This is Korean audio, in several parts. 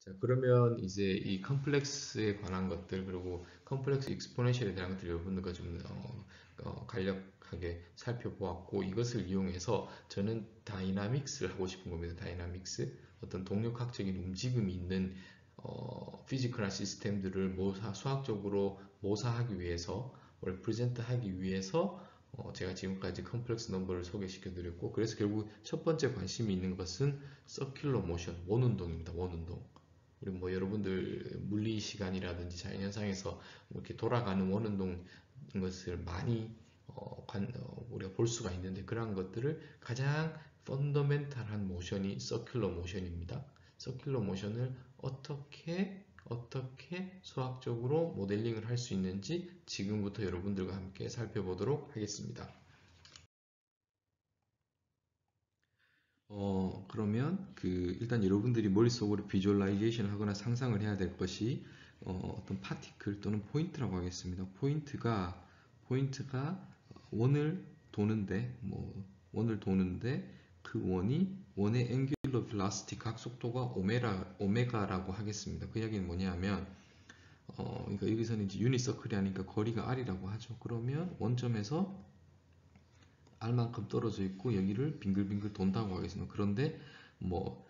자, 그러면 이제 이 컴플렉스에 관한 것들 그리고 컴플렉스 익스포넨셜에 대한 것들 여러분들과 좀 간략하게 살펴보았고, 이것을 이용해서 저는 다이나믹스를 하고 싶은 겁니다. 다이나믹스, 어떤 동력학적인 움직임이 있는 피지컬한 시스템들을 수학적으로 모사하기 위해서, 레프레젠트 하기 위해서 제가 지금까지 컴플렉스 넘버를 소개시켜 드렸고, 그래서 결국 첫 번째 관심이 있는 것은 서큘러 모션, 원운동입니다. 원운동. 그리고 뭐 여러분들 물리 시간이라든지 자연현상에서 이렇게 돌아가는 원운동 것을 많이 우리가 볼 수가 있는데, 그러한 것들을 가장 펀더멘탈한 모션이 서큘러 모션입니다. 서큘러 모션을 어떻게 수학적으로 모델링을 할 수 있는지 지금부터 여러분들과 함께 살펴보도록 하겠습니다. 그러면 일단 여러분들이 머릿속으로 비주얼라이제이션 하거나 상상을 해야 될 것이 어떤 파티클 또는 포인트라고 하겠습니다. 포인트가 원을 도는데 그 원의 앵귤러 벨로시티 각속도가 오메가라고 하겠습니다. 그 이야기는 뭐냐면 그러니까 여기서는 이제 유니서클이 아니니까 거리가 r이라고 하죠. 그러면 원점에서 r만큼 떨어져 있고 여기를 빙글빙글 돈다고 하겠습니다. 그런데 뭐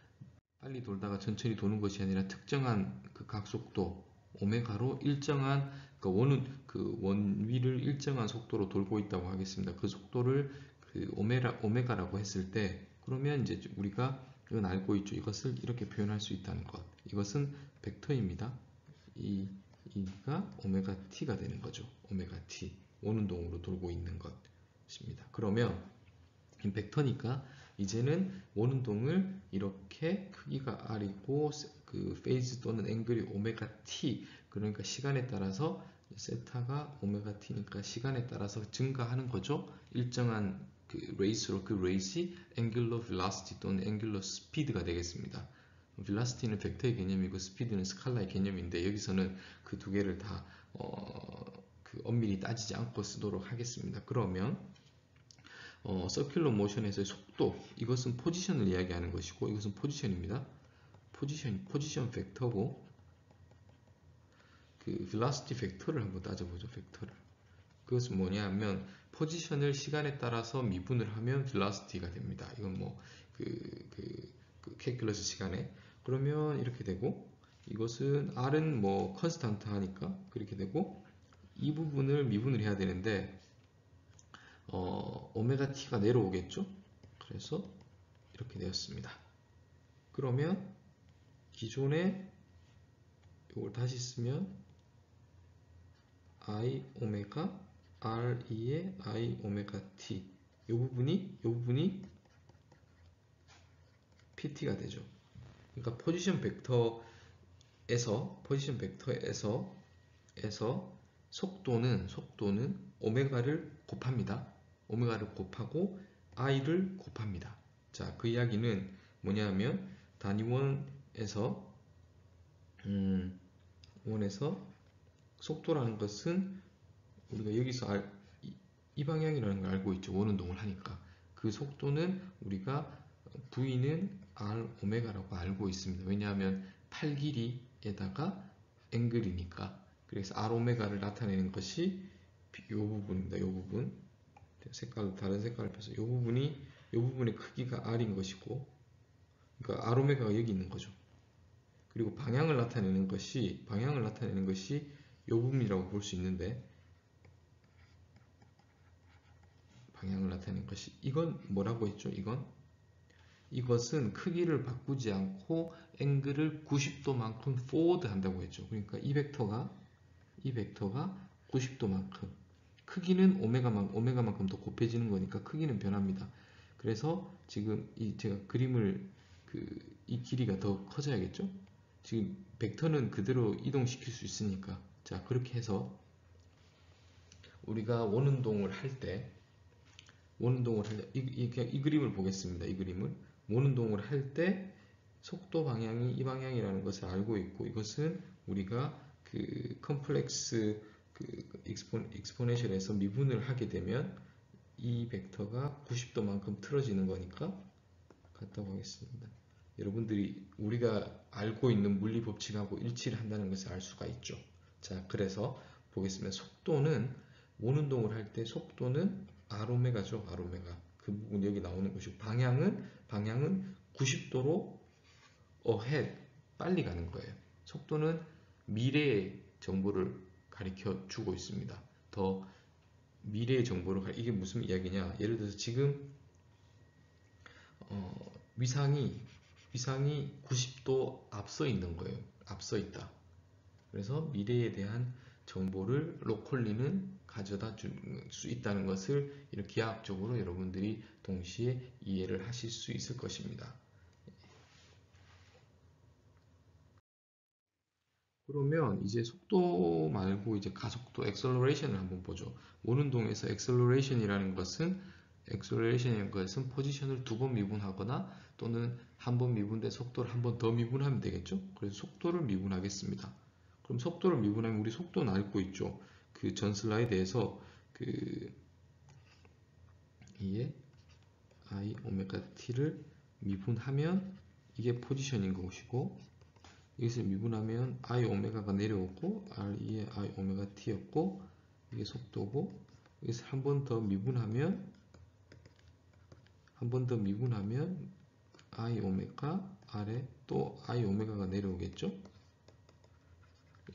빨리 돌다가 천천히 도는 것이 아니라 특정한 그 각속도 오메가로 일정한 그 원 위를 일정한 속도로 돌고 있다고 하겠습니다. 그 속도를 그 오메가라고 했을 때, 그러면 이제 우리가 이건 알고 있죠. 이것을 이렇게 표현할 수 있다는 것. 이것은 벡터입니다. 이가 오메가 t가 되는 거죠. 오메가 t, 원운동으로 돌고 있는 것입니다. 그러면 이 벡터니까 이제는 원운동을 이렇게 크기가 r이고 그 페이즈 또는 앵글이 오메가 t, 그러니까 시간에 따라서 세타가 오메가 t니까 시간에 따라서 증가하는 거죠. 일정한 그 레이스로, 그 레이스이 앵귤러 벨로시티 또는 앵귤러 스피드가 되겠습니다. 벨로시티는 벡터의 개념이고 스피드는 스칼라의 개념인데, 여기서는 그 두 개를 다 그 엄밀히 따지지 않고 쓰도록 하겠습니다. 그러면 서큘러 모션에서의 속도, 이것은 포지션을 이야기하는 것이고, 이것은 포지션입니다. 포지션 벡터고, 그 velocity 벡터를 한번 따져보죠. 벡터를. 그것은 뭐냐면 포지션을 시간에 따라서 미분을 하면 velocity가 됩니다. 이건 뭐 캘큘러스 시간에, 그러면 이렇게 되고, 이것은 r은 뭐 컨스탄트 하니까 그렇게 되고, 이 부분을 미분을 해야 되는데 오메가 t가 내려오겠죠. 그래서 이렇게 되었습니다. 그러면 기존에 이걸 다시 쓰면 i 오메가 r2의 i 오메가 t, 이 부분이 pt가 되죠. 그러니까 포지션 벡터에서 속도는 오메가를 곱합니다. 오메가를 곱하고 i를 곱합니다. 자, 그 이야기는 뭐냐면 단위 원에서 속도라는 것은 우리가 여기서 이 방향이라는 걸 알고 있죠. 원운동을 하니까. 그 속도는 우리가 V는 R 오메가라고 알고 있습니다. 왜냐하면 팔 길이에다가 앵글이니까. 그래서 R 오메가를 나타내는 것이 이 부분입니다. 이 부분. 다른 색깔을 펴서 이 부분의 크기가 R인 것이고, 그러니까 R 오메가가 여기 있는 거죠. 그리고 방향을 나타내는 것이 이 부분이라고 볼 수 있는데, 방향을 나타내는 것이, 이건 뭐라고 했죠? 이것은 크기를 바꾸지 않고 앵글을 90도만큼 forward 한다고 했죠. 그러니까 이 벡터가 90도만큼, 크기는 오메가만큼 더 곱해지는 거니까 크기는 변합니다. 그래서 지금 제가 그림을 이 길이가 더 커져야겠죠? 지금 벡터는 그대로 이동시킬 수 있으니까. 자, 그렇게 해서 우리가 원운동을 할 때 이 그림을 보겠습니다. 이 그림을 원운동을 할 때 속도 방향이 이 방향이라는 것을 알고 있고, 이것은 우리가 그 컴플렉스 익스포넨셜에서 미분을 하게 되면 이 벡터가 90도만큼 틀어지는 거니까 같다고 하겠습니다. 여러분들이 우리가 알고 있는 물리 법칙하고 일치를 한다는 것을 알 수가 있죠. 자, 그래서 보겠습니다. 속도는 원운동을 할 때 속도는 R오메가죠. R오메가. 그 부분 여기 나오는 것이고 방향은 90도로 ahead, 빨리 가는 거예요. 속도는 미래의 정보를 가리켜 주고 있습니다. 더 미래의 정보를 이게 무슨 이야기냐? 예를 들어서 지금 위상이 90도 앞서 있는 거예요. 앞서 있다. 그래서 미래에 대한 정보를 로컬리는 가져다 줄 수 있다는 것을 이렇게 기하학적으로 여러분들이 동시에 이해를 하실 수 있을 것입니다. 그러면 이제 속도 말고 이제 가속도, 액셀러레이션을 한번 보죠. 원운동에서 액셀러레이션이라는 것은 포지션을 두 번 미분하거나 또는 한 번 미분된 속도를 한 번 더 미분하면 되겠죠. 그래서 속도를 미분하겠습니다. 그럼 속도를 미분하면 우리 속도는 알고 있죠. 그 전 슬라이드에서 그 이에 I 오메가 t를 미분하면 이게 포지션인 것이고, 여기서 미분하면 I 오메가가 내려오고 R2의 I 오메가 t였고, 이게 속도고, 여기서 한 번 더 미분하면 I 오메가 아래 또 I 오메가가 내려오겠죠.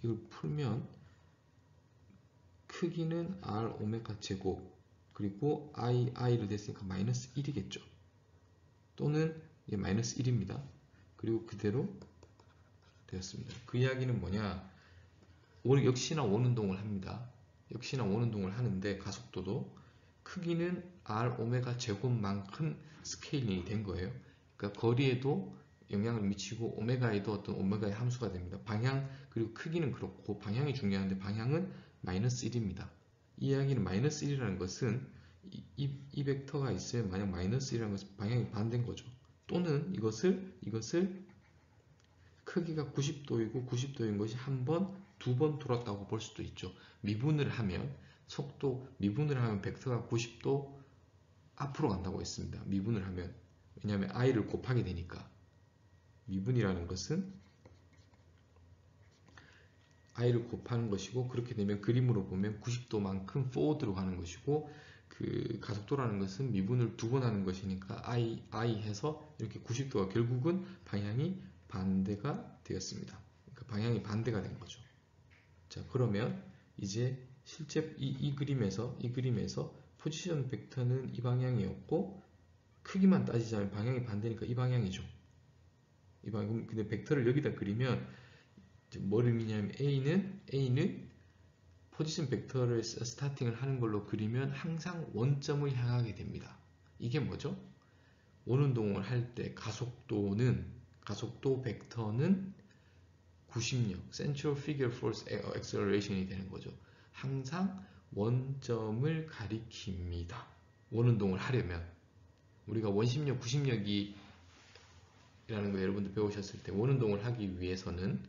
이걸 풀면 크기는 R 오메가 제곱 그리고 I를 됐으니까 마이너스 1이겠죠. 또는 마이너스 1입니다. 그리고 그대로 되었습니다. 그 이야기는 뭐냐? 역시나 원운동을 합니다. 역시나 원운동을 하는데 가속도도 크기는 R 오메가 제곱만큼 스케일링이 된 거예요. 그러니까 거리에도 영향을 미치고 오메가에도 어떤 오메가의 함수가 됩니다. 방향 그리고 크기는 그렇고 방향이 중요한데 방향은 마이너스 1입니다. 이 이야기는 마이너스 1이라는 것은 이 벡터가 있으면 만약 마이너스 1이라는 것은 방향이 반대인 거죠. 또는 이것을 크기가 90도이고 90도인 것이 한 번, 두 번 돌았다고 볼 수도 있죠. 미분을 하면 벡터가 90도 앞으로 간다고 했습니다. 미분을 하면. 왜냐하면 i를 곱하게 되니까. 미분이라는 것은 i를 곱하는 것이고, 그렇게 되면 그림으로 보면 90도만큼 forward로 가는 것이고, 그 가속도라는 것은 미분을 두 번 하는 것이니까 i 해서 이렇게 90도가 결국은 방향이 반대가 되었습니다. 그러니까 방향이 반대가 된 거죠. 자, 그러면 이제 실제 이 그림에서 포지션 벡터는 이 방향이었고, 크기만 따지자면 방향이 반대니까 이 방향이죠. 이 방향. 근데 벡터를 여기다 그리면 뭘 의미냐면 A는 포지션 벡터를 스타팅을 하는 걸로 그리면 항상 원점을 향하게 됩니다. 이게 뭐죠? 원운동을 할 때 가속도 벡터는 구심력, Central Figure Force Acceleration이 되는 거죠. 항상 원점을 가리킵니다. 원운동을 하려면 우리가 원심력, 구심력이 라는 거 여러분들 배우셨을 때 원운동을 하기 위해서는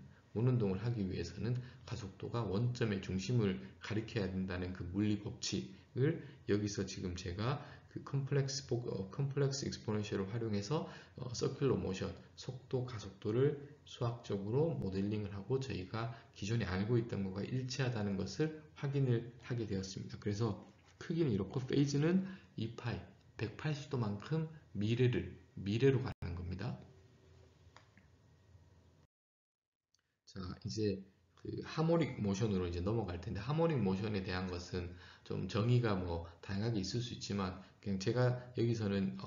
가속도가 원점의 중심을 가리켜야 된다는 그 물리 법칙을 여기서 지금 제가 그 컴플렉스 익스포넨셜을 활용해서 서큘러 모션, 속도, 가속도를 수학적으로 모델링을 하고 저희가 기존에 알고 있던 것과 일치하다는 것을 확인을 하게 되었습니다. 그래서 크기는 이렇고 페이즈는 2파이, 180도만큼 미래로 가는 겁니다. 자, 이제 그 하모닉 모션으로 이제 넘어갈 텐데, 하모닉 모션에 대한 것은 좀 정의가 뭐 다양하게 있을 수 있지만, 그냥 제가 여기서는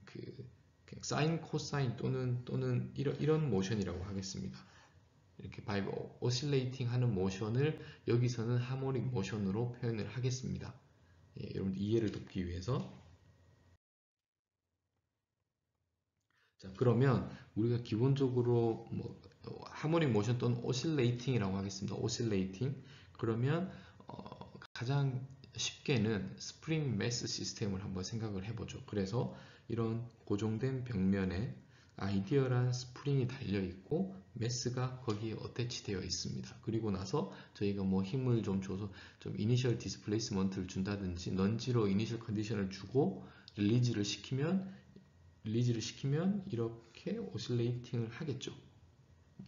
그냥 사인, 코사인 또는 이런 모션이라고 하겠습니다. 이렇게 오실레이팅 하는 모션을 여기서는 하모닉 모션으로 표현을 하겠습니다. 예, 여러분들 이해를 돕기 위해서. 자, 그러면 우리가 기본적으로 뭐 하모닉 모션 또는 오실레이팅이라고 하겠습니다. 오실레이팅. 그러면 가장 쉽게는 스프링 매스 시스템을 한번 생각을 해보죠. 그래서 이런 고정된 벽면에 아이디어란 스프링이 달려 있고 매스가 거기에 어태치되어 있습니다. 그리고 나서 저희가 뭐 힘을 좀 줘서 좀 이니셜 디스플레이스먼트를 준다든지 넌지로 이니셜 컨디션을 주고 릴리즈를 시키면 릴리즈를 시키면 이렇게 오실레이팅을 하겠죠.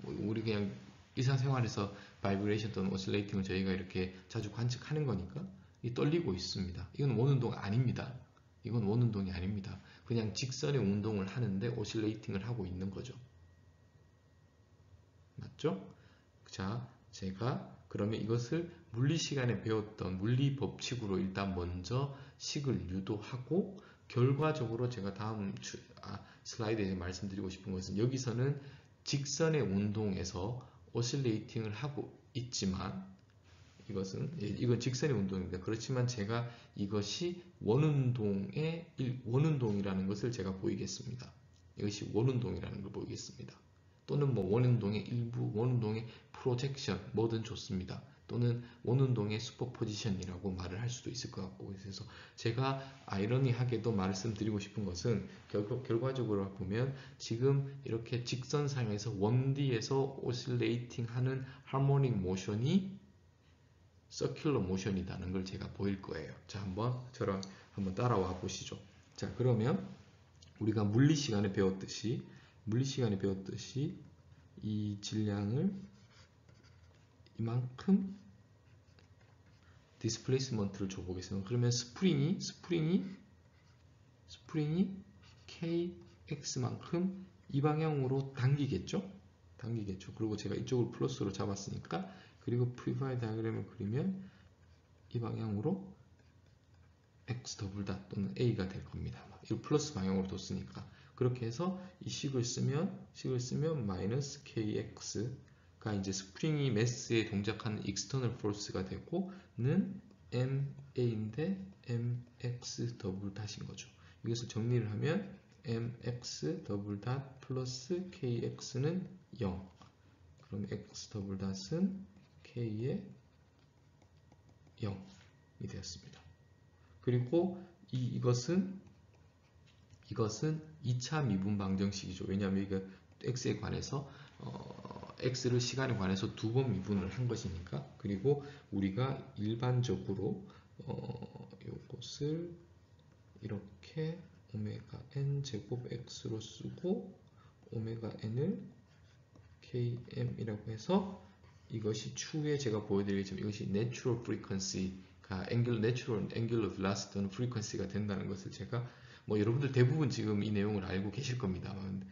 우리 그냥 일상생활에서 바이브레이션 또는 오실레이팅을 저희가 이렇게 자주 관측하는 거니까 이 떨리고 있습니다. 이건 원운동 아닙니다. 이건 원운동이 아닙니다. 그냥 직선의 운동을 하는데 오실레이팅을 하고 있는 거죠. 맞죠? 자, 제가 그러면 이것을 물리 시간에 배웠던 물리 법칙으로 일단 먼저 식을 유도하고 결과적으로 제가 다음 슬라이드에 말씀드리고 싶은 것은 여기서는 직선의 운동에서 오실레이팅을 하고 있지만 이건 직선의 운동입니다. 그렇지만 제가 이것이 원운동이라는 것을 제가 보이겠습니다. 이것이 원운동이라는 걸 보이겠습니다. 또는 뭐 원운동의 일부, 원운동의 프로젝션 뭐든 좋습니다. 또는 원운동의 슈퍼포지션이라고 말을 할 수도 있을 것 같고, 그래서 제가 아이러니하게도 말씀드리고 싶은 것은 결과적으로 보면 지금 이렇게 직선상에서 원디에서 오실레이팅 하는 하모닉 모션이 서큘러 모션이라는 걸 제가 보일 거예요. 자, 저랑 한번 따라와 보시죠. 자, 그러면 우리가 물리 시간에 배웠듯이 이 질량을 이만큼 디스플레이스먼트를 줘보겠습니다. 그러면 스프링이 kx만큼 이 방향으로 당기겠죠? 그리고 제가 이쪽을 플러스로 잡았으니까, 그리고 프리파이 다이어그램을 그리면 이 방향으로 x 더블 닷 또는 a가 될 겁니다. 이 플러스 방향으로 뒀으니까. 그렇게 해서 이 식을 쓰면 마이너스 kx가 이제 스프링이 매스에 동작하는 익스터널 포스가 되고 는 ma인데 mx 더블 닷인 거죠. 이것을 정리를 하면 mx 더블 닷 플러스 kx는 0. 그럼 x 더블 닷은 k의 0이 되었습니다. 그리고 이것은 2차 미분 방정식이죠. 왜냐하면 이거 x에 관해서 x를 시간에 관해서 2번 미분을 한 것이니까. 그리고 우리가 일반적으로 이것을 이렇게 오메가 n 제곱 x로 쓰고 오메가 n을 km이라고 해서 이것이 추후에 제가 보여드리겠지만 이것이 natural frequency가 natural angular velocity 또는 frequency가 된다는 것을 제가 여러분들 대부분 지금 이 내용을 알고 계실 겁니다만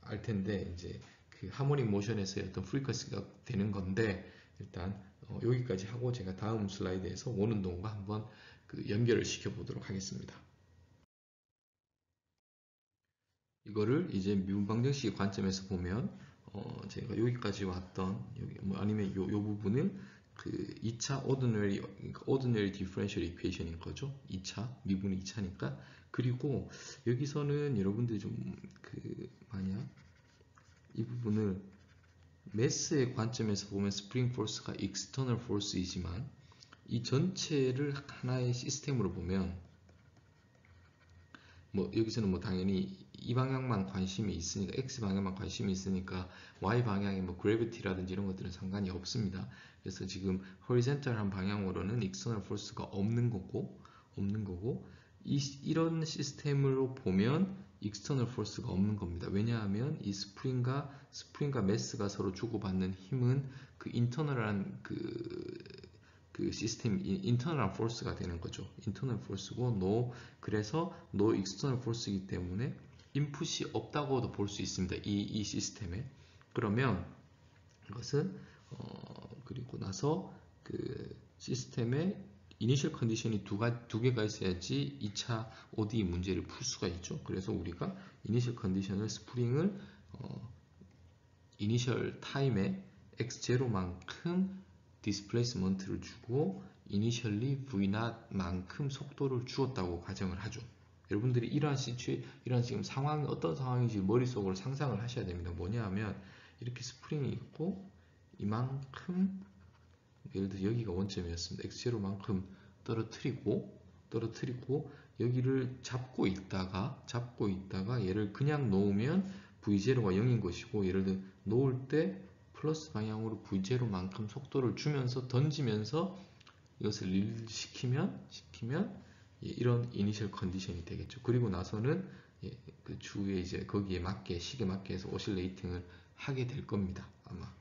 알 텐데 이제 그 하모닉 모션에서의 어떤 frequency가 되는 건데 일단 여기까지 하고 제가 다음 슬라이드에서 원운동과 한번 연결을 시켜 보도록 하겠습니다. 이거를 이제 미분 방정식의 관점에서 보면 제가 여기까지 왔던 아니면 요 부분을 그 2차 ordinary differential equation인 거죠. 2차 미분이 2차니까. 그리고 여기서는 여러분들이 좀 만약 이 부분을 매스의 관점에서 보면 스프링 포스가 external force이지만 이 전체를 하나의 시스템으로 보면 여기서는 당연히 이 방향만 관심이 있으니까 x 방향만 관심이 있으니까 y 방향의 gravity라든지 이런 것들은 상관이 없습니다. 그래서 지금 horizontal한 방향으로는 external force가 없는 거고 이런 시스템으로 보면 external force가 없는 겁니다. 왜냐하면 이 스프링과 매스가 서로 주고받는 힘은 그 internal한 그 시스템 인터널한 포스가 되는 거죠. 인터널 포스고 그래서 no external force이기 때문에 인풋이 없다고도 볼 수 있습니다. 이 시스템에. 그러면 이것은 그리고 나서 그 시스템에 이니셜 컨디션이 두 개가 있어야지 2차 ODE 문제를 풀 수가 있죠. 그래서 우리가 이니셜 컨디션을 스프링을 이니셜 타임에 x0만큼 디스플레이스먼트를 주고 이니셜리 v0만큼 속도를 주었다고 가정을 하죠. 여러분들이 이러한 지금 상황이 어떤 상황인지 머릿속으로 상상을 하셔야 됩니다. 뭐냐 하면 이렇게 스프링이 있고 이만큼 예를 들어 여기가 원점이었습니다. x0만큼 떨어뜨리고 여기를 잡고 있다가 얘를 그냥 놓으면 v0가 0인 것이고 예를 들어 놓을 때 플러스 방향으로 v0만큼 속도를 주면서 던지면서 이것을 릴 시키면 이런 이니셜 컨디션이 되겠죠. 그리고 나서는 예, 그 주에 이제 거기에 맞게 시계 맞게 해서 오실레이팅을 하게 될 겁니다. 아마.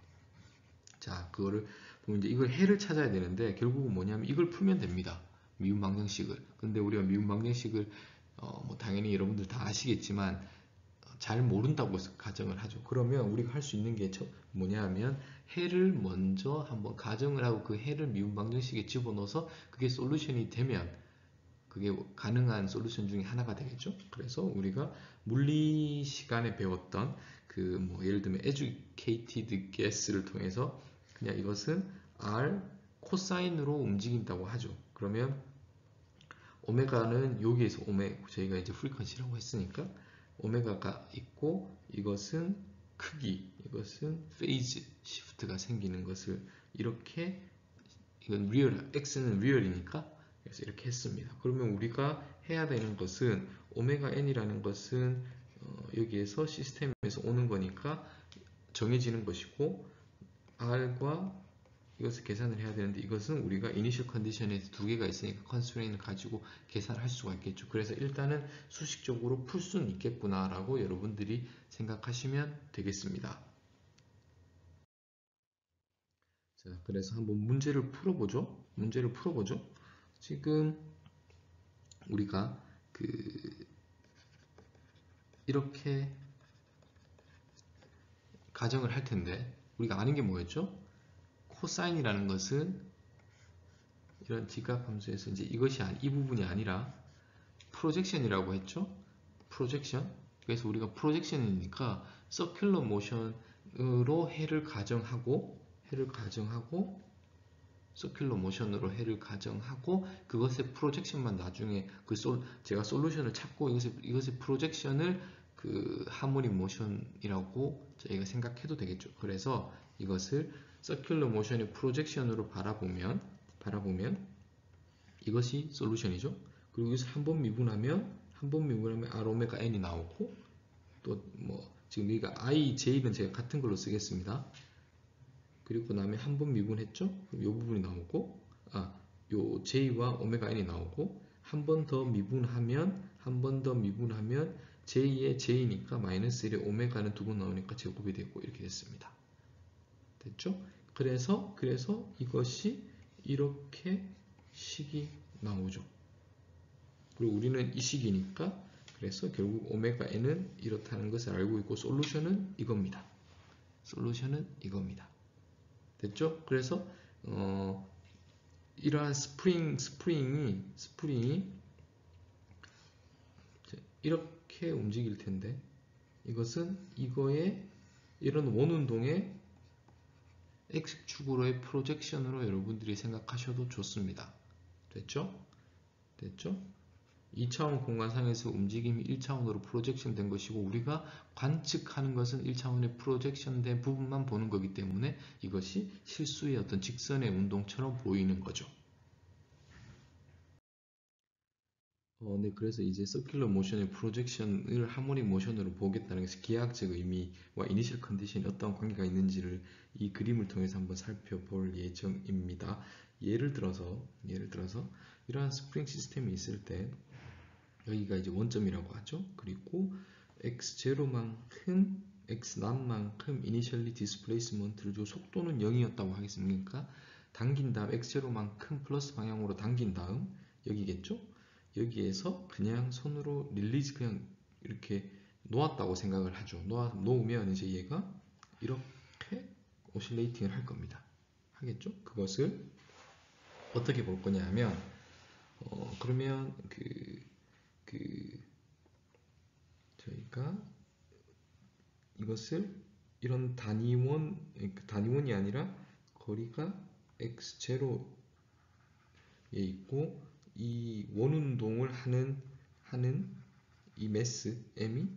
자, 그거를 보면 이제 이걸 해를 찾아야 되는데 결국은 뭐냐면 이걸 풀면 됩니다. 미분 방정식을. 근데 우리가 미분 방정식을 뭐 당연히 여러분들 다 아시겠지만 잘 모른다고 가정을 하죠. 그러면 우리가 할 수 있는 게 뭐냐 하면 해를 먼저 한번 가정을 하고 그 해를 미분 방정식에 집어넣어서 그게 솔루션이 되면 그게 가능한 솔루션 중에 하나가 되겠죠. 그래서 우리가 물리 시간에 배웠던 그 뭐 예를 들면 educated guess를 통해서 그냥 이것은 r 코사인으로 움직인다고 하죠. 그러면 오메가는 여기에서 저희가 이제 프리퀀시라고 했으니까 오메가가 있고 이것은 크기, 이것은 페이즈 시프트가 생기는 것을 이렇게 이건 리얼, x는 리얼이니까 그래서 이렇게 했습니다. 그러면 우리가 해야 되는 것은 오메가 n이라는 것은 여기에서 시스템에서 오는 거니까 정해지는 것이고 r과 이것을 계산을 해야 되는데 이것은 우리가 이니셜 컨디션에서 두 개가 있으니까 컨스트레인을 가지고 계산할 수가 있겠죠. 그래서 일단은 수식적으로 풀 수는 있겠구나 라고 여러분들이 생각하시면 되겠습니다. 자, 그래서 한번 문제를 풀어보죠. 지금 우리가 이렇게 가정을 할 텐데 우리가 아는 게 뭐였죠? 코사인이라는 것은 이런 지각 함수에서 이제 이 부분이 아니라 프로젝션이라고 했죠. 프로젝션. 그래서 우리가 프로젝션이니까 서큘러 모션으로 해를 가정하고 서큘러 모션으로 해를 가정하고 그것의 프로젝션만 나중에 제가 솔루션을 찾고 이것의 프로젝션을 그 하모닉 모션이라고 저희가 생각해도 되겠죠. 그래서 이것을 서큘러 모션의 프로젝션으로 바라보면 이것이 솔루션이죠. 그리고 여기서 한 번 미분하면 R 오메가 n이 나오고 또 뭐 지금 여기가 I, J는 제가 같은 걸로 쓰겠습니다. 그리고 그다음에 한 번 미분했죠? 그럼 이 부분이 나오고 요 J와 오메가 n이 나오고 한 번 더 미분하면 J의 J니까 마이너스 1의 오메가는 두 번 나오니까 제곱이 되고 이렇게 됐습니다. 됐죠? 그래서 이것이 이렇게 식이 나오죠. 그리고 우리는 이 식이니까 그래서 결국 오메가 n은 이렇다는 것을 알고 있고 솔루션은 이겁니다. 됐죠? 그래서 이러한 스프링이 이렇게 움직일 텐데 이것은 이런 원운동의 X축으로의 프로젝션으로 여러분들이 생각하셔도 좋습니다. 됐죠? 2차원 공간상에서 움직임이 1차원으로 프로젝션 된 것이고 우리가 관측하는 것은 1차원의 프로젝션 된 부분만 보는 거기 때문에 이것이 실수의 어떤 직선의 운동처럼 보이는 거죠. 네, 그래서 이제 서큘러 모션의 프로젝션을 하모닉 모션으로 보겠다는 것이 기하학적 의미와 이니셜 컨디션이 어떤 관계가 있는지를 이 그림을 통해서 한번 살펴볼 예정입니다. 예를 들어서 이러한 스프링 시스템이 있을 때 여기가 이제 원점이라고 하죠. 그리고 x0만큼 x0만큼 이니셜리 디스플레이스먼트를 줘 속도는 0이었다고 하겠습니까? 당긴 다음 x0만큼 플러스 방향으로 당긴 다음 여기겠죠? 여기에서 그냥 손으로 릴리즈 그냥 이렇게 놓았다고 생각을 하죠. 놓으면 이제 얘가 이렇게 오실레이팅을 할 겁니다. 하겠죠? 그것을 어떻게 볼 거냐 하면 그러면 저희가 이것을 이런 단위원이 아니라 거리가 x0에 있고 이 원운동을 하는 이 매스 m이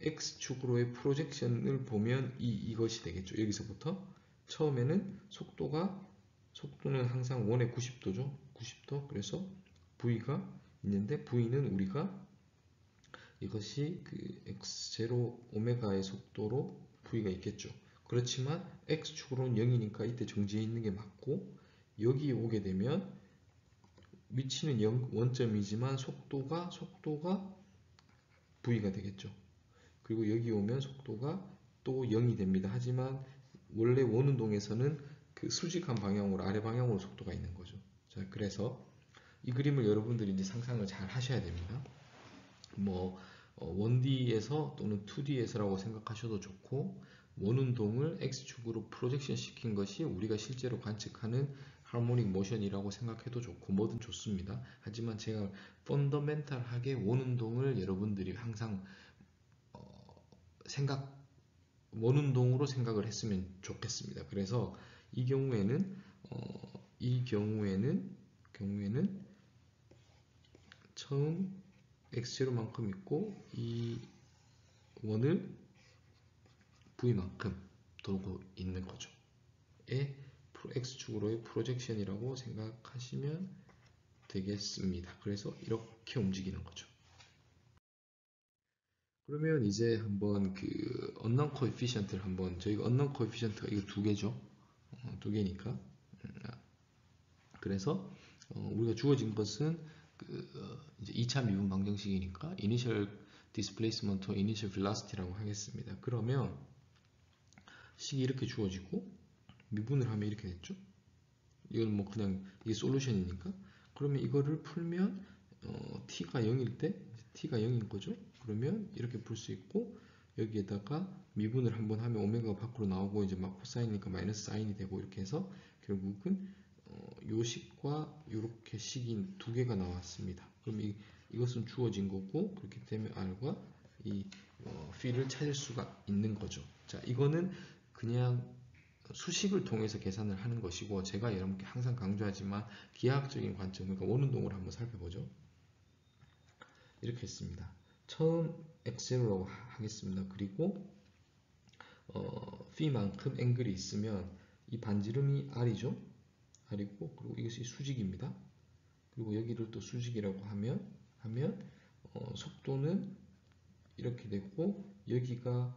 x축으로의 프로젝션을 보면 이것이 되겠죠. 여기서부터 처음에는 속도는 항상 1의 90도죠. 90도. 그래서 V가 있는데 V는 우리가 이것이 그 x0 오메가의 속도로 V가 있겠죠. 그렇지만 x축으로는 0이니까 이때 정지해 있는 게 맞고 여기 오게 되면 위치는 원점이지만 속도가 V가 되겠죠. 그리고 여기 오면 속도가 또 0이 됩니다. 하지만 원래 원운동에서는 그 수직한 방향으로 아래 방향으로 속도가 있는 거죠. 자, 그래서 이 그림을 여러분들이 이제 상상을 잘 하셔야 됩니다. 뭐 1D에서 또는 2D에서라고 생각하셔도 좋고, 원운동을 X축으로 프로젝션 시킨 것이 우리가 실제로 관측하는 하모닉 모션이라고 생각해도 좋고 뭐든 좋습니다. 하지만 제가 펀더멘탈하게 원운동을 여러분들이 항상 원운동으로 생각을 했으면 좋겠습니다. 그래서 이 경우에는 처음 x0만큼 있고 이 원을 v만큼 돌고 있는 거죠. 의 x축으로의 프로젝션이라고 생각하시면 되겠습니다. 그래서 이렇게 움직이는 거죠. 그러면 이제 한번 그 unknown coefficient를 한번, 저희가 unknown coefficient가 이거 두 개죠. 두 개니까. 그래서 우리가 주어진 것은 이제 2차 미분 방정식이니까 initial displacement와 initial velocity라고 하겠습니다. 그러면 식이 이렇게 주어지고 미분을 하면 이렇게 됐죠. 이건 뭐 그냥 이게 솔루션이니까. 그러면 이거를 풀면 t가 0일 때 t가 0인 거죠. 그러면 이렇게 풀 수 있고, 여기에다가 미분을 한번 하면 오메가가 밖으로 나오고 이제 막 코사인이니까 마이너스 사인이 되고, 이렇게 해서 결국은 요 식과 요렇게 식이 두 개가 나왔습니다. 그럼 이것은 주어진 거고, 그렇기 때문에 R과 이 P를 찾을 수가 있는 거죠. 자, 이거는 그냥 수식을 통해서 계산을 하는 것이고, 제가 여러분께 항상 강조하지만 기하학적인 관점, 그러니까 원운동을 한번 살펴보죠. 이렇게 했습니다. 처음 x0라고 하겠습니다. 그리고 p만큼 앵글이 있으면 이 반지름이 r이죠. r이고, 그리고 이것이 수직입니다. 그리고 여기를 또 수직이라고 하면 속도는 이렇게 되고, 여기가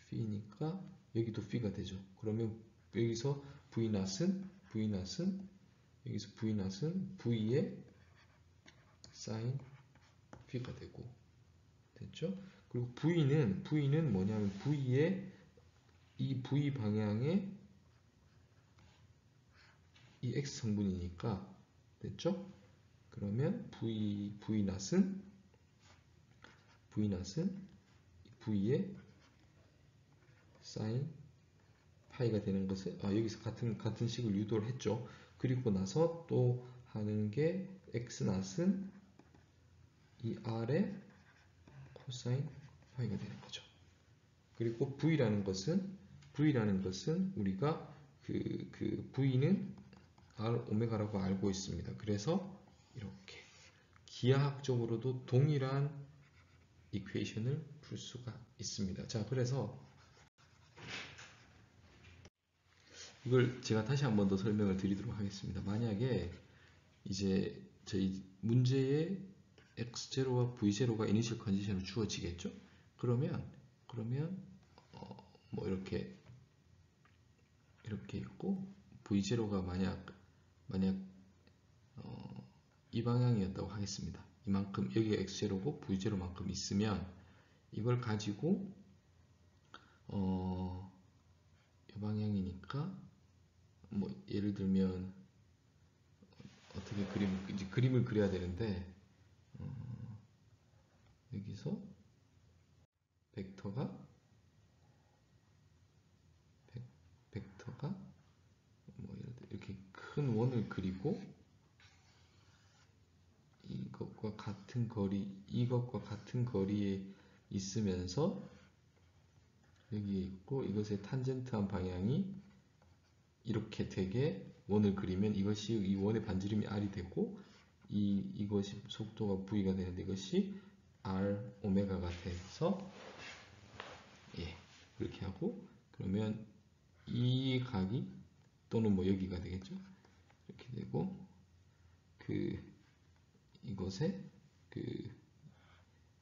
p니까 여기도 p가 되죠. 그러면 여기서 v낫은 여기서 v낫은 v의 sin p가 되고, 됐죠? 그리고 v는 뭐냐면 v의 이 v 방향의 이 x 성분이니까, 됐죠? 그러면 v낫은 v의 sin 파이가 되는 것을 여기서 같은 식을 유도를 했죠. 그리고 나서 또 하는 게 x낫은 이 r의 코사인 파이가 되는 거죠. 그리고 V라는 것은 우리가 그 V는 R 오메가라고 알고 있습니다. 그래서 이렇게 기하학적으로도 동일한 이퀘이션을 풀 수가 있습니다. 자, 그래서 이걸 제가 다시 한 번 더 설명을 드리도록 하겠습니다. 만약에 이제 저희 문제에 x0와 v0가 이니셜 컨디션으로 주어지겠죠? 그러면 뭐 이렇게 있고, v0가 만약 이 방향이었다고 하겠습니다. 이만큼, 여기가 x0고 v0만큼 있으면 이걸 가지고 이 방향이니까 뭐 예를 들면 어떻게 그림을 그려야 되는데, 여기서 벡터가 뭐 예를 들어 이렇게 큰 원을 그리고 이것과 같은 거리에 있으면서 여기에 있고, 이것의 탄젠트한 방향이 이렇게 되게 원을 그리면 이것이 이 원의 반지름이 r이 되고, 이것이 속도가 v가 되는데 이것이 r 오메가가 돼서 그렇게 하고, 그러면 이 각이 또는 뭐 여기가 되겠죠. 이렇게 되고, 이것의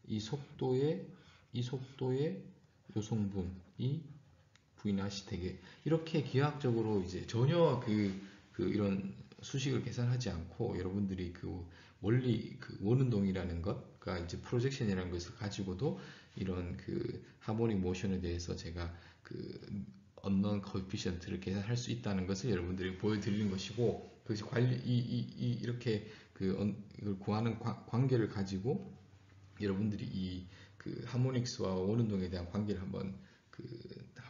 이 속도의 요성분이 v낫이 되게, 이렇게 기하학적으로 이제 전혀 이런 수식을 계산하지 않고 여러분들이 그 원리 그 원운동이라는 것과 이제 프로젝션이라는 것을 가지고도 이런 그 하모닉 모션에 대해서 제가 그 언넌 코에피션트를 계산할 수 있다는 것을 여러분들이 보여드리는 것이고, 그것이 이렇게 이걸 구하는 관계를 가지고 여러분들이 이 그 하모닉스와 원운동에 대한 관계를 한번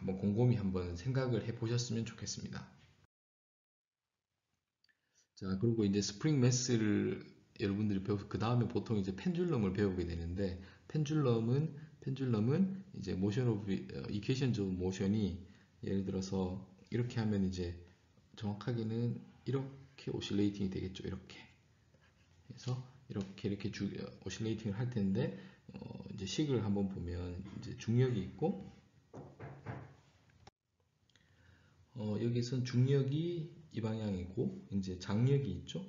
곰곰이 한번 생각을 해 보셨으면 좋겠습니다. 자, 그리고 이제 스프링 매스를 여러분들이 배워서 그 다음에 보통 이제 펜줄럼을 배우게 되는데, 펜줄럼은 이제 모션 오브 이퀘션즈 오브 모션이 예를 들어서 이렇게 하면 이제 정확하게는 이렇게 오실레이팅이 되겠죠. 이렇게 해서 이렇게 오실레이팅을 할 텐데, 이제 식을 한번 보면 이제 중력이 있고, 여기선 중력이 이 방향이고 이제 장력이 있죠.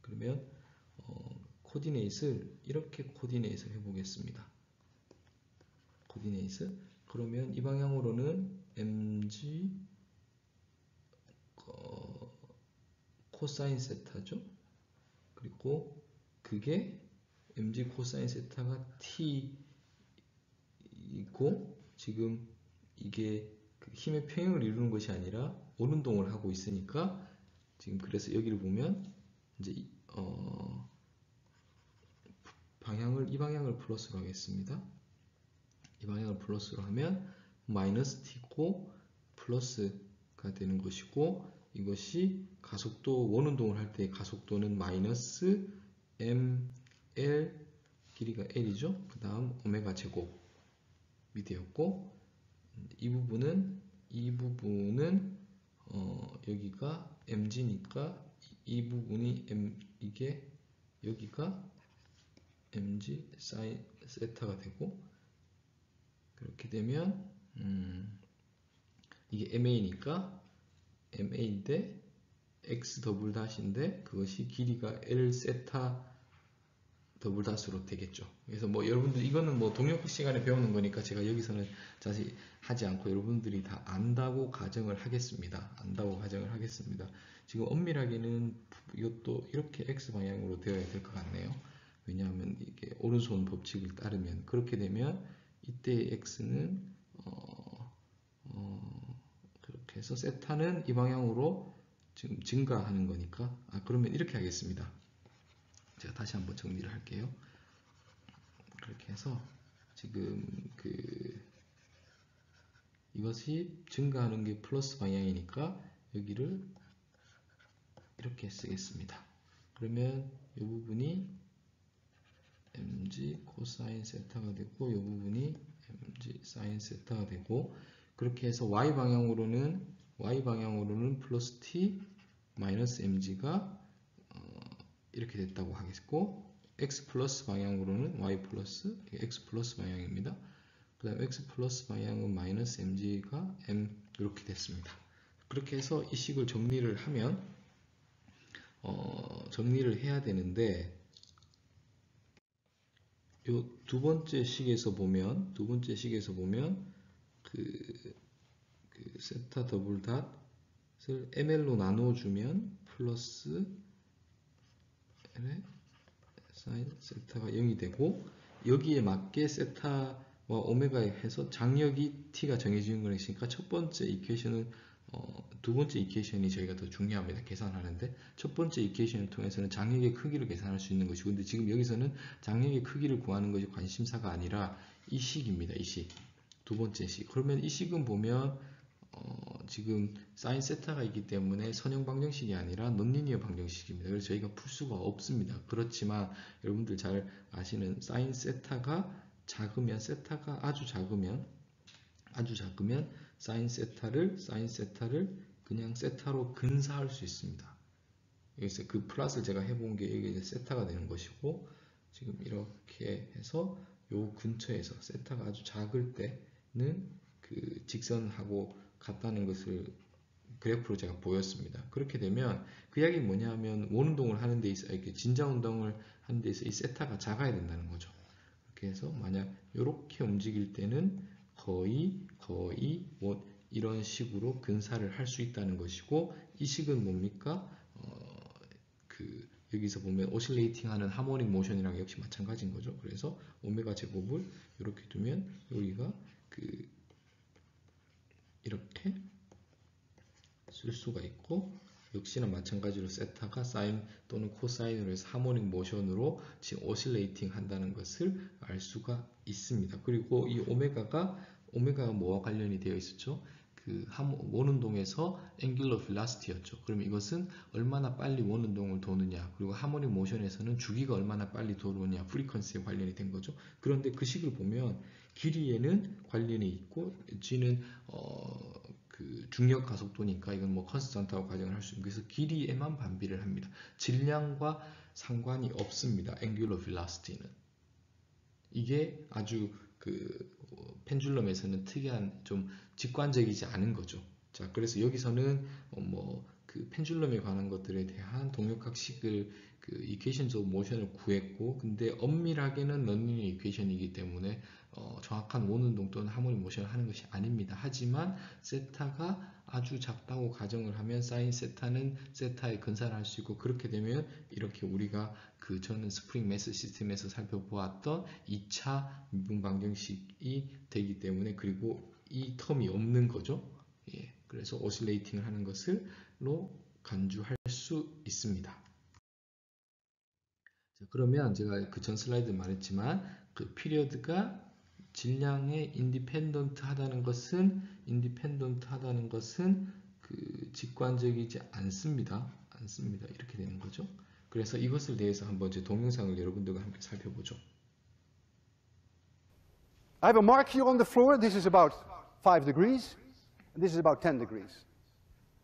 그러면 코디네이트를 이렇게 코디네이트를 해보겠습니다. 코디네이트. 그러면 이 방향으로는 mg 코사인 세타죠. 그리고 그게 mg 코사인 세타가 t이고, 지금 이게 그 힘의 평형을 이루는 것이 아니라 원운동을 하고 있으니까, 지금 그래서 여기를 보면 이제 이 방향을 플러스로 하겠습니다. 이 방향을 플러스로 하면 마이너스 t고 플러스가 되는 것이고, 이것이 가속도 원운동을 할 때 가속도는 마이너스 ml, 길이가 l이죠. 그 다음 오메가 제곱이 되었고, 이 부분은 여기가 mg니까 이 부분이 이게 여기가 mg 사인 세타가 되고, 그렇게 되면 이게 ma니까 ma인데 x 더블 닷인데 그것이 길이가 l 세타 더블 닷으로 되겠죠. 그래서 뭐 여러분들 이거는 뭐 동역 시간에 배우는 거니까 제가 여기서는 자세히 하지 않고 여러분들이 다 안다고 가정을 하겠습니다. 지금 엄밀하게는 이것도 이렇게 x 방향으로 되어야 될 것 같네요. 왜냐하면 이게 오른손 법칙을 따르면, 그렇게 되면 이때의 x는 그렇게 해서 세타는 이 방향으로 지금 증가하는 거니까, 그러면 이렇게 하겠습니다. 제가 다시 한번 정리를 할게요. 그렇게 해서 지금 이것이 증가하는 게 플러스 방향이니까 여기를 이렇게 쓰겠습니다. 그러면 이 부분이 mg 코사인 세타가 되고, 이 부분이 mg 사인 세타가 되고, 그렇게 해서 y 방향으로는 플러스 t 마이너스 mg가 이렇게 됐다고 하겠고, x 플러스 방향으로는 y 플러스 x 플러스 방향입니다. 그 다음 x 플러스 방향은 마이너스 mg가 m 이렇게 됐습니다. 그렇게 해서 이 식을 정리를 하면 정리를 해야 되는데, 요 두 번째 식에서 보면 그 세타 더블 닷을 ml로 나눠주면 플러스 사인 세타가 0이 되고, 여기에 맞게 세타와 오메가에 해서 장력이 t가 정해지는 것이니까 첫 번째 이퀘이션은 두 번째 이퀘이션이 저희가 더 중요합니다. 계산하는데 첫 번째 이퀘이션을 통해서는 장력의 크기를 계산할 수 있는 것이고, 근데 지금 여기서는 장력의 크기를 구하는 것이 관심사가 아니라 이 식입니다. 이 식, 두 번째 식. 그러면 이 식은 보면 지금 사인 세타가 있기 때문에 선형 방정식이 아니라 논리니어 방정식입니다. 그래서 저희가 풀 수가 없습니다. 그렇지만 여러분들 잘 아시는 사인 세타가 작으면, 아주 작으면 사인 세타를 그냥 세타로 근사할 수 있습니다. 여기서 그 플러스를 제가 해본 게 이게 이제 세타가 되는 것이고, 지금 이렇게 해서 요 근처에서 세타가 아주 작을 때는 그 직선하고 같다는 것을 그래프로 제가 보였습니다. 그렇게 되면 그 이야기는 뭐냐 하면 원운동을 하는 데 있어, 이렇게 진자 운동을 하는 데 있어 이 세타가 작아야 된다는 거죠. 그렇게 해서 만약 이렇게 움직일 때는 거의 이런 식으로 근사를 할 수 있다는 것이고, 이 식은 뭡니까? 여기서 보면 오실레이팅 하는 하모닉 모션이랑 역시 마찬가지인 거죠. 그래서 오메가 제곱을 이렇게 두면 여기가 이렇게 쓸 수가 있고, 역시나 마찬가지로 세타가 사인 또는 코사인으로 해서 하모닉 모션으로 지금 오실레이팅 한다는 것을 알 수가 있습니다. 그리고 이 오메가가 뭐와 관련이 되어 있었죠? 원운동에서 앵귤러 빌라시티였죠. 그럼 이것은 얼마나 빨리 원운동을 도느냐, 그리고 하모닉 모션에서는 주기가 얼마나 빨리 도느냐, 프리퀀시에 관련이 된 거죠. 그런데 그 식을 보면 길이에는 관련이 있고, g는 중력 가속도니까 이건 뭐 컨스턴트하고 가정을 할 수 있고, 그래서 길이에만 반비를 합니다. 질량과 상관이 없습니다. 앵귤러 빌라시티는. 이게 아주 펜줄럼에서는 특이한, 좀 직관적이지 않은 거죠. 자, 그래서 여기서는 펜줄럼에 관한 것들에 대한 동력학식을 equations of motion을 구했고, 근데 엄밀하게는 non-linear equation이기 때문에 정확한 원운동 또는 하모닉 모션을 하는 것이 아닙니다. 하지만 세타가 아주 작다고 가정을 하면 사인 세타는 세타의 근사를 할 수 있고, 그렇게 되면 이렇게 우리가 저는 스프링 매스 시스템에서 살펴보았던 2차 미분 방정식이 되기 때문에, 그리고 이 텀이 없는 거죠. 예, 그래서 오실레이팅을 하는 것을로 간주할 수 있습니다. 자, 그러면 제가 전 슬라이드 말했지만 피리어드가 질량에 인디펜던트 하다는 것은 직관적이지 않습니다. 이렇게 되는 거죠. 그래서 이것을 대해서 한번 동영상을 여러분들과 함께 살펴보죠. I have a mark here on the floor. This is about 5 degrees, and this is about 10 degrees.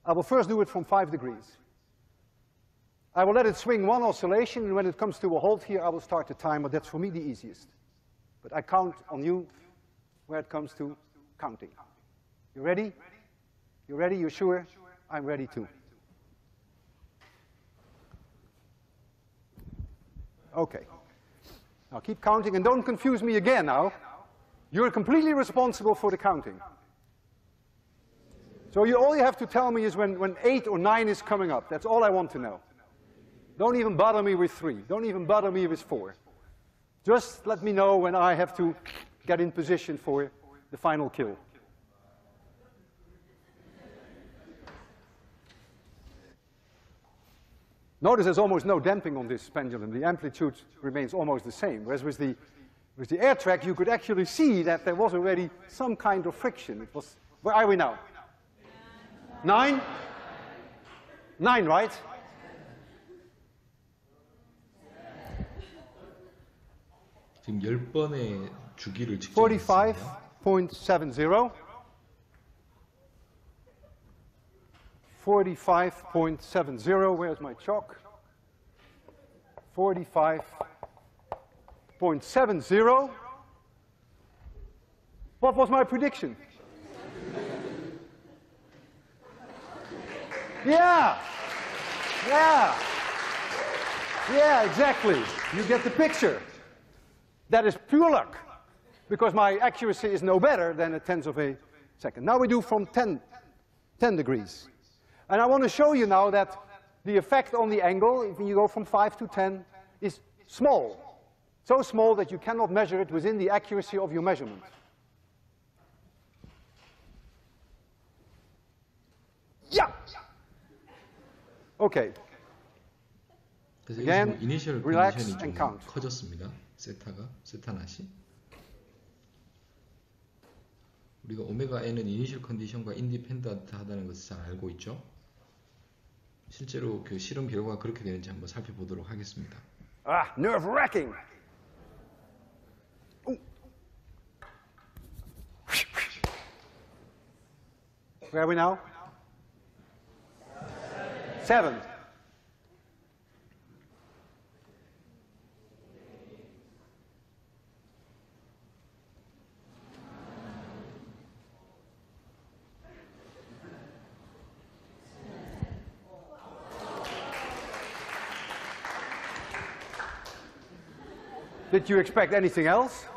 I will first do it from 5 degrees. I will let it swing one oscillation, and when it comes to a halt here, I will start the timer. That's for me the easiest. But I count on you where it comes to counting. You ready? You ready? You sure? I'm ready too. Okay. Now keep counting, and don't confuse me again now. You're completely responsible for the counting. So all you have to tell me is when 8 or 9 is coming up. That's all I want to know. Don't even bother me with 3. Don't even bother me with 4. Just let me know when I have to get in position for the final kill. Notice there's almost no damping on this pendulum. The amplitude remains almost the same. Whereas with the air track, you could actually see that there was already some kind of friction. Where are we now? 9? 9, right? 지금 10번의 주기를 측정했습니다. 45.70. 45.70. Where's my chalk? 45.70. What was my prediction? Yeah, exactly. You get the picture. That is pure luck, because my accuracy is no better than a tenth of a second. Now we do from 10 degrees. And I want to show you now that the effect on the angle, if you go from 5 to 10, is small. So small that you cannot measure it within the accuracy of your measurement. Yeah! Okay. Again, relax and count. 커졌습니다. 세타낫이. 우리가 오메가 n은 이니셜 컨디션과 인디펜던트 하다는 것을 잘 알고 있죠. 실제로 실험 결과가 그렇게 되는지 한번 살펴보도록 하겠습니다. Nerve-wracking. Where are we now? 7. Did you expect anything else?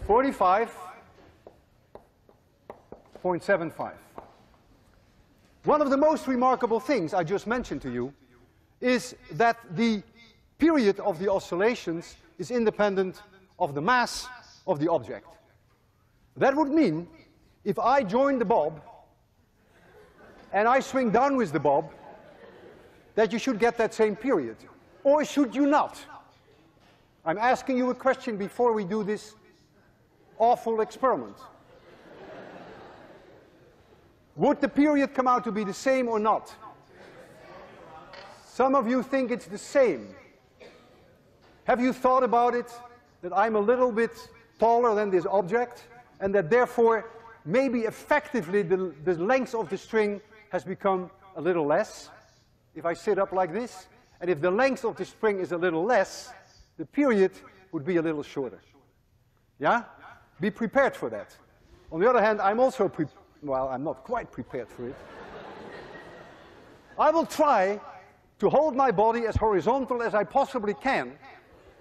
45.75. One of the most remarkable things I just mentioned to you is that the period of the oscillations is independent of the mass of the object. That would mean if I join the bob and I swing down with the bob, that you should get that same period. Or should you not? I'm asking you a question before we do this awful experiment. Would the period come out to be the same or not? Some of you think it's the same. Have you thought about it, that I'm a little bit taller than this object, and that therefore maybe effectively the length of the string has become a little less? If I sit up like this, and if the length of the string is a little less, the period would be a little shorter. Yeah? Be prepared for that. On the other hand, I'm also well, I'm not quite prepared for it. I will try to hold my body as horizontal as I possibly can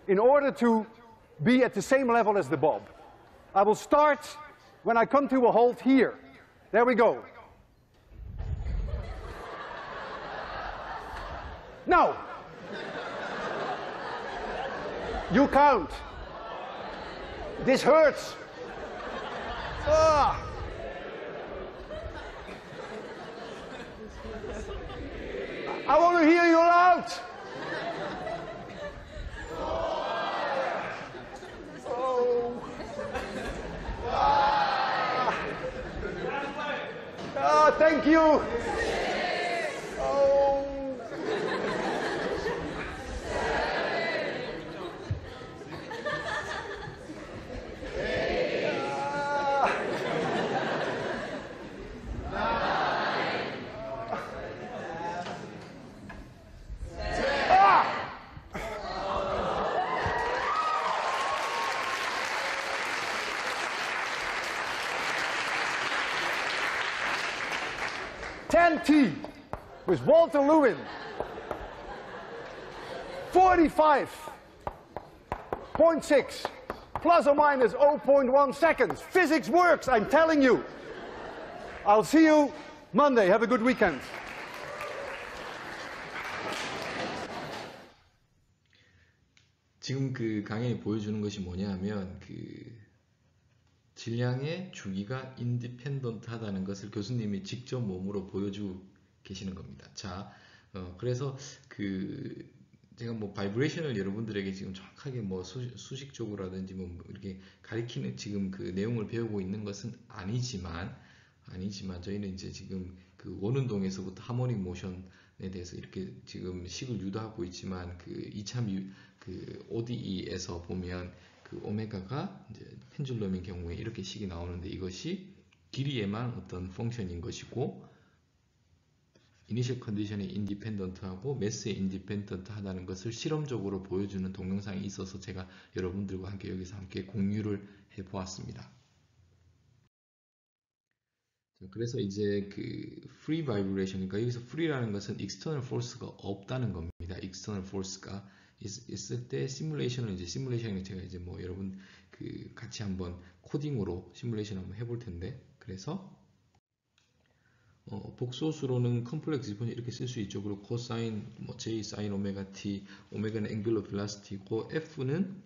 in order to be at the same level as the bob. I will start when I come to a halt here. There we go. Now, you count. This hurts. Ah. I want to hear you loud. Oh. Ah, thank you. Oh. T with Walter Lewin. 45.6 plus or minus 0.1 seconds. Physics works, I'm telling you. I'll see you Monday. Have a good weekend. 지금 그 강연이 보여주는 것이 뭐냐면 질량의 주기가 인디펜던트하다는 것을 교수님이 직접 몸으로 보여주고 계시는 겁니다. 자, 그래서 제가 뭐 바이브레이션을 여러분들에게 지금 정확하게 뭐 수식적으로라든지 뭐 이렇게 가리키는 지금 그 내용을 배우고 있는 것은 아니지만 저희는 이제 지금 그 원운동에서부터 하모닉 모션에 대해서 이렇게 지금 식을 유도하고 있지만 그 ODE에서 보면 그 오메가가 이제 펜줄럼인 경우에 이렇게 식이 나오는데 이것이 길이에만 어떤 펑션인 것이고 이니셜 컨디션이 인디펜던트하고 매스에 인디펜던트하다는 것을 실험적으로 보여주는 동영상이 있어서 제가 여러분들과 함께 여기서 함께 공유를 해 보았습니다. 그래서 이제 그 free vibration, 그러니까 여기서 free라는 것은 external force가 없다는 겁니다. external force가 있을 때 시뮬레이션은 이제 시뮬레이션이 제가 이제 뭐 여러분 같이 한번 코딩으로 시뮬레이션 한번 해볼 텐데, 그래서 복소수로는 컴플렉스 디스퍼션 이렇게 쓸 수 있죠. 그리고 코사인 뭐 J 사인 오메가 T, 오메가는 앵귤러 빌라시티고 F는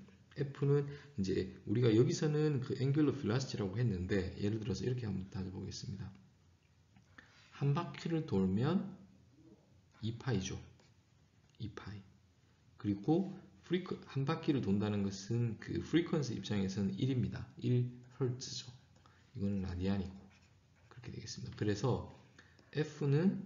이제 우리가 여기서는 그 앵귤러 빌라시티라고 했는데 예를 들어서 이렇게 한번 따져보겠습니다. 한 바퀴를 돌면 2파이죠. 2파이. 그리고 한 바퀴를 돈다는 것은 그 프리퀀시 입장에서는 1입니다. 1Hz죠. 이거는 라디안이고 그렇게 되겠습니다. 그래서 F는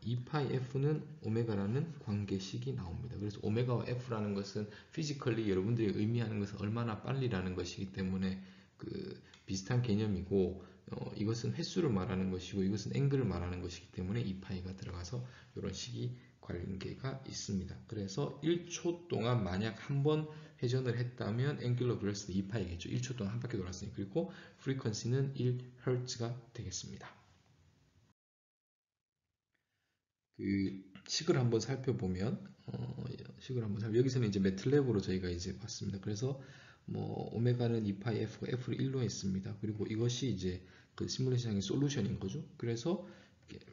2파이 F는 오메가라는 관계식이 나옵니다. 그래서 오메가와 F라는 것은 피지컬리 여러분들이 의미하는 것은 얼마나 빨리라는 것이기 때문에 그 비슷한 개념이고 이것은 횟수를 말하는 것이고 이것은 앵글을 말하는 것이기 때문에 2파이가 들어가서 이런 식이 관계가 있습니다. 그래서 1초 동안 만약 한 번 회전을 했다면 앵귤러 벨로시티 2파이겠죠. 1초 동안 한 바퀴 돌았으니. 그리고 프리퀀시는 1Hz가 되겠습니다. 그 식을 한번 살펴보면 여기서는 이제 매틀랩으로 저희가 이제 봤습니다. 그래서 뭐 오메가는 2파이 F가 F를 1로 했습니다. 그리고 이것이 이제 그 시뮬레이션의 솔루션인 거죠. 그래서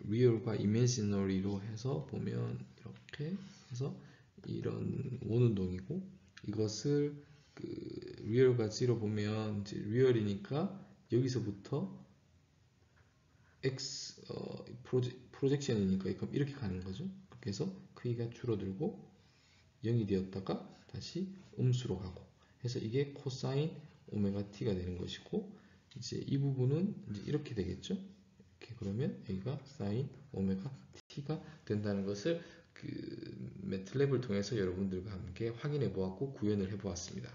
리얼과 이미지너리로 해서 보면 이렇게 해서 이런 원운동이고, 이것을 그 리얼과 0 보면 이제 리얼이니까 여기서부터 x 프로젝션이니까 그럼 이렇게 가는 거죠. 그렇게 해서 크기가 줄어들고 0이 되었다가 다시 음수로 가고 해서 이게 코사인 오메가 t가 되는 것이고, 이제 이 부분은 이제 이렇게 되겠죠. 이렇게 그러면 여기가 사인 오메가 t가 된다는 것을 그 매틀랩을 통해서 여러분들과 함께 확인해 보았고 구현을 해 보았습니다.